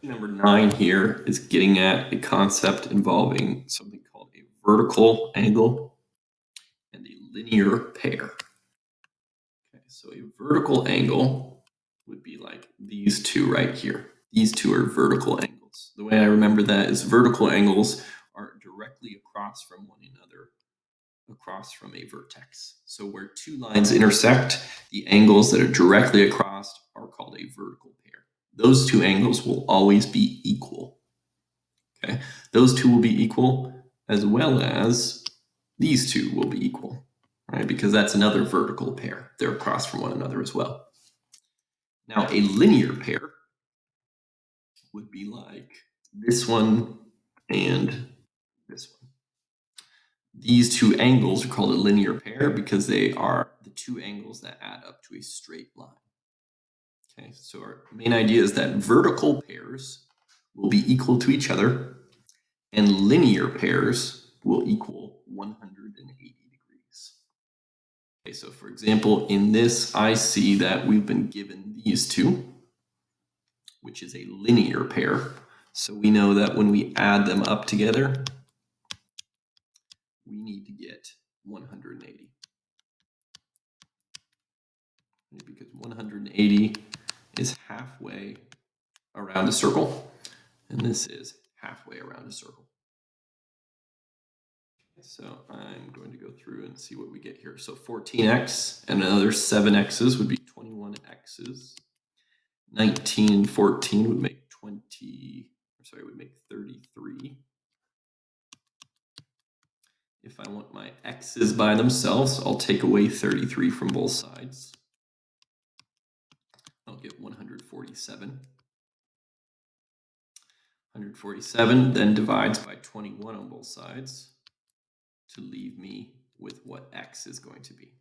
Number 9 here is getting at a concept involving something called a vertical angle and a linear pair. Okay, so a vertical angle would be like these two right here. These two are vertical angles. The way I remember that is vertical angles are directly across from one another, across from a vertex. So where two lines intersect, the angles that are directly across are called a vertical pair. Those two angles will always be equal. Okay, those two will be equal, as well as these two will be equal, right? Because that's another vertical pair. They're across from one another as well. Now, a linear pair would be like this one and this one. These two angles are called a linear pair because they are the two angles that add up to a straight line. Okay, so our main idea is that vertical pairs will be equal to each other and linear pairs will equal 180 degrees. Okay, so for example, in this, I see that we've been given these two, which is a linear pair. So we know that when we add them up together, we need to get 180. Because 180 is halfway around a circle, and this is halfway around a circle. So I'm going to go through and see what we get here. So 14x and another 7x's would be 21x's. 19 and 14 would make 33. If I want my x's by themselves, I'll take away 33 from both sides. I'll get 147. 147 then divides by 21 on both sides to leave me with what x is going to be.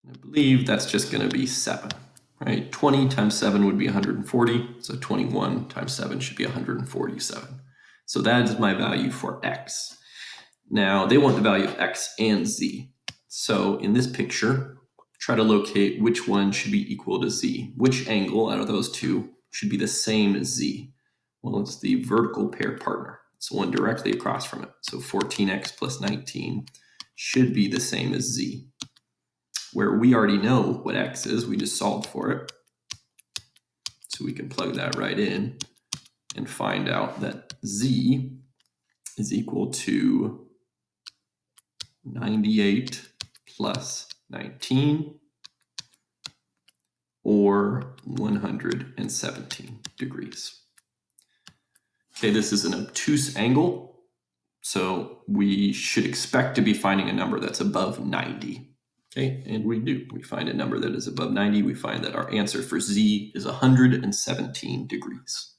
And I believe that's just going to be 7, right? 20 times 7 would be 140, so 21 times 7 should be 147. So that is my value for x. Now, they want the value of x and z. So in this picture, try to locate which one should be equal to z. Which angle out of those two should be the same as z? Well, it's the vertical pair partner. It's the one directly across from it. So 14x plus 19 should be the same as z. Where we already know what x is, we just solved for it. So we can plug that right in and find out that z is equal to 98 plus 19 or 117 degrees. Okay, this is an obtuse angle, so we should expect to be finding a number that's above 90. Okay, and we do. We find a number that is above 90. We find that our answer for z is 117 degrees.